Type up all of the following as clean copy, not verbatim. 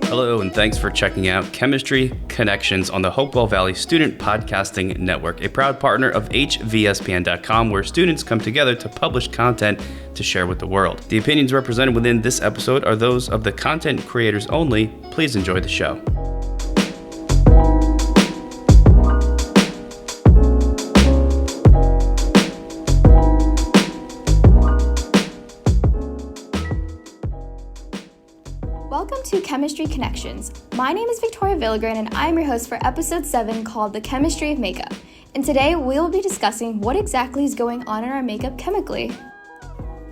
Hello, and thanks for checking out Chemistry Connections on the Hopewell Valley Student Podcasting Network, a proud partner of hvspn.com, where students come together to publish content to share with the world. The opinions represented within this episode are those of the content creators only. Please enjoy the show. Welcome to Chemistry Connections. My name is Victoria Villagran and I am your host for episode 7 called The Chemistry of Makeup. And today we will be discussing what exactly is going on in our makeup chemically.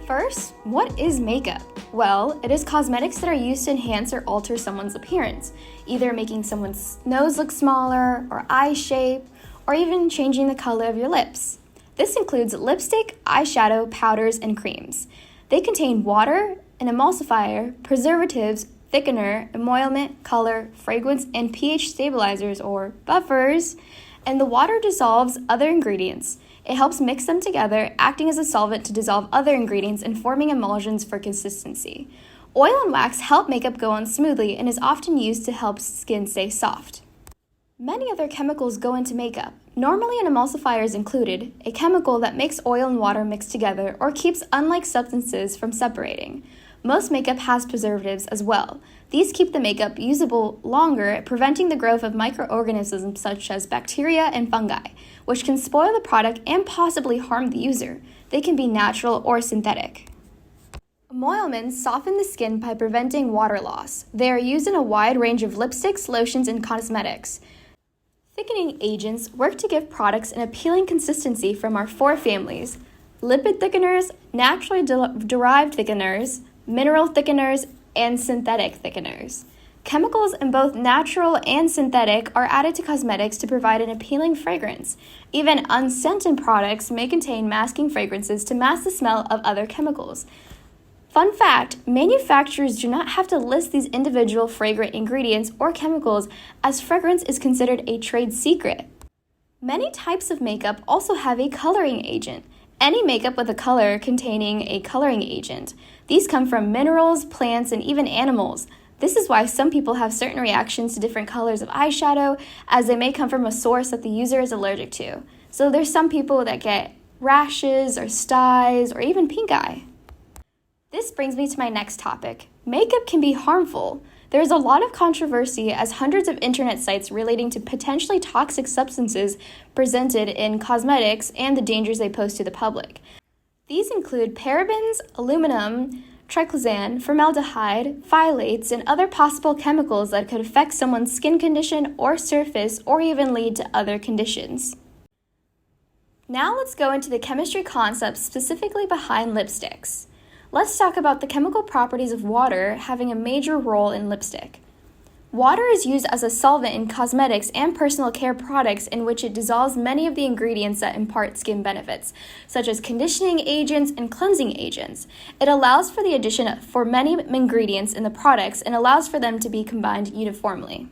First, what is makeup? Well, it is cosmetics that are used to enhance or alter someone's appearance, either making someone's nose look smaller or eye shape, or even changing the color of your lips. This includes lipstick, eyeshadow, powders, and creams. They contain water, an emulsifier, preservatives, thickener, emollient, color, fragrance, and pH stabilizers or buffers, and the water dissolves other ingredients. It helps mix them together, acting as a solvent to dissolve other ingredients and forming emulsions for consistency. Oil and wax help makeup go on smoothly and is often used to help skin stay soft. Many other chemicals go into makeup. Normally an emulsifier is included, a chemical that makes oil and water mix together or keeps unlike substances from separating. Most makeup has preservatives as well. These keep the makeup usable longer, preventing the growth of microorganisms such as bacteria and fungi, which can spoil the product and possibly harm the user. They can be natural or synthetic. Emollients soften the skin by preventing water loss. They are used in a wide range of lipsticks, lotions, and cosmetics. Thickening agents work to give products an appealing consistency from our 4 families: lipid thickeners, naturally derived thickeners, mineral thickeners, and synthetic thickeners. Chemicals in both natural and synthetic are added to cosmetics to provide an appealing fragrance. Even unscented products may contain masking fragrances to mask the smell of other chemicals. Fun fact, manufacturers do not have to list these individual fragrant ingredients or chemicals, as fragrance is considered a trade secret. Many types of makeup also have a coloring agent. Any makeup with a color containing a coloring agent. These come from minerals, plants, and even animals. This is why some people have certain reactions to different colors of eyeshadow, as they may come from a source that the user is allergic to. So there's some people that get rashes or styes or even pink eye. This brings me to my next topic. Makeup can be harmful. There is a lot of controversy as hundreds of internet sites relating to potentially toxic substances presented in cosmetics and the dangers they pose to the public. These include parabens, aluminum, triclosan, formaldehyde, phthalates, and other possible chemicals that could affect someone's skin condition or surface or even lead to other conditions. Now let's go into the chemistry concepts specifically behind lipsticks. Let's talk about the chemical properties of water having a major role in lipstick. Water is used as a solvent in cosmetics and personal care products, in which it dissolves many of the ingredients that impart skin benefits, such as conditioning agents and cleansing agents. It allows for the addition for many ingredients in the products and allows for them to be combined uniformly.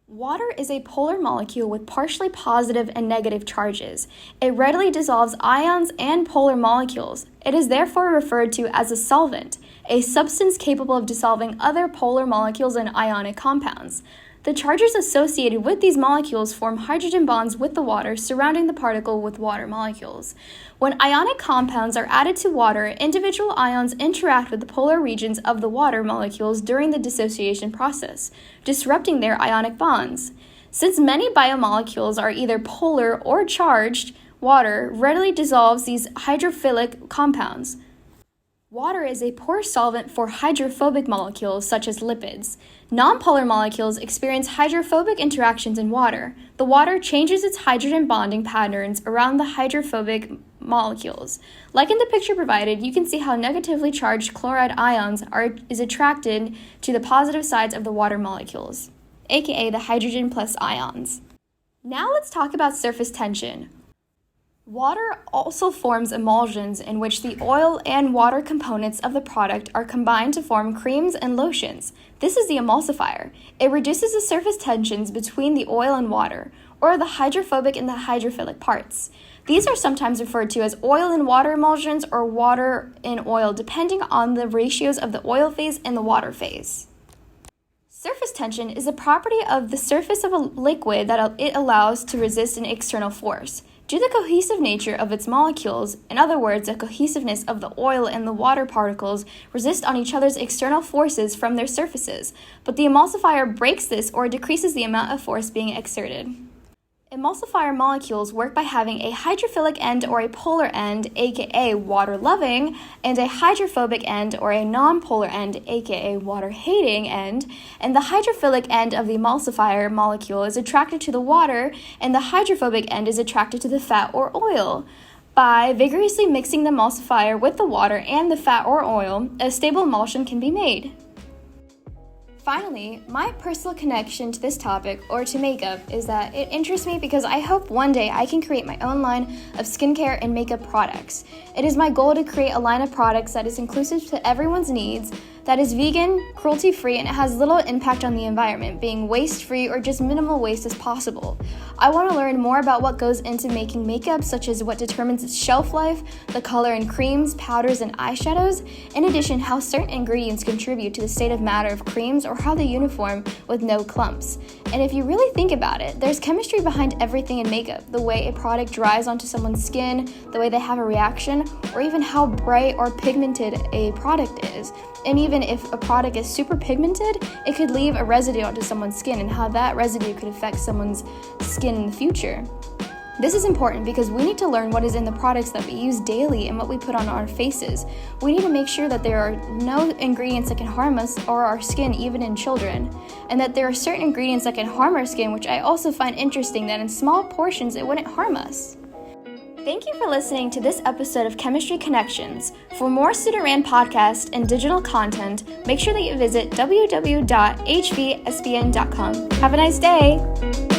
Water is a polar molecule with partially positive and negative charges. It readily dissolves ions and polar molecules. It is therefore referred to as a solvent, a substance capable of dissolving other polar molecules and ionic compounds. The charges associated with these molecules form hydrogen bonds with the water surrounding the particle with water molecules. When ionic compounds are added to water, individual ions interact with the polar regions of the water molecules during the dissociation process, disrupting their ionic bonds. Since many biomolecules are either polar or charged, water readily dissolves these hydrophilic compounds. Water is a poor solvent for hydrophobic molecules such as lipids. Nonpolar molecules experience hydrophobic interactions in water. The water changes its hydrogen bonding patterns around the hydrophobic molecules. Like in the picture provided, you can see how negatively charged chloride ions is attracted to the positive sides of the water molecules, aka the hydrogen plus ions. Now let's talk about surface tension. Water also forms emulsions in which the oil and water components of the product are combined to form creams and lotions. This is the emulsifier. It reduces the surface tensions between the oil and water. or the hydrophobic and the hydrophilic parts. These are sometimes referred to as oil and water emulsions or water and oil, depending on the ratios of the oil phase and the water phase. Surface tension is a property of the surface of a liquid that it allows to resist an external force. Due to the cohesive nature of its molecules, in other words, the cohesiveness of the oil and the water particles resist on each other's external forces from their surfaces, but the emulsifier breaks this or decreases the amount of force being exerted. Emulsifier molecules work by having a hydrophilic end or a polar end, aka water-loving, and a hydrophobic end or a non-polar end, aka water-hating end, and the hydrophilic end of the emulsifier molecule is attracted to the water, and the hydrophobic end is attracted to the fat or oil. By vigorously mixing the emulsifier with the water and the fat or oil, a stable emulsion can be made. Finally, my personal connection to this topic, or to makeup, is that it interests me because I hope one day I can create my own line of skincare and makeup products. It is my goal to create a line of products that is inclusive to everyone's needs, that is vegan, cruelty-free, and it has little impact on the environment, being waste-free or just minimal waste as possible. I want to learn more about what goes into making makeup, such as what determines its shelf life, the color in creams, powders, and eyeshadows, in addition how certain ingredients contribute to the state of matter of creams or how they uniform with no clumps. And if you really think about it, there's chemistry behind everything in makeup, the way a product dries onto someone's skin, the way they have a reaction, or even how bright or pigmented a product is. And even if a product is super pigmented, it could leave a residue onto someone's skin and how that residue could affect someone's skin in the future. This is important because we need to learn what is in the products that we use daily and what we put on our faces. We need to make sure that there are no ingredients that can harm us or our skin, even in children, and that there are certain ingredients that can harm our skin, which I also find interesting that in small portions it wouldn't harm us. Thank you for listening to this episode of Chemistry Connections. For more student-ran podcasts and digital content, make sure that you visit www.hvsbn.com. Have a nice day!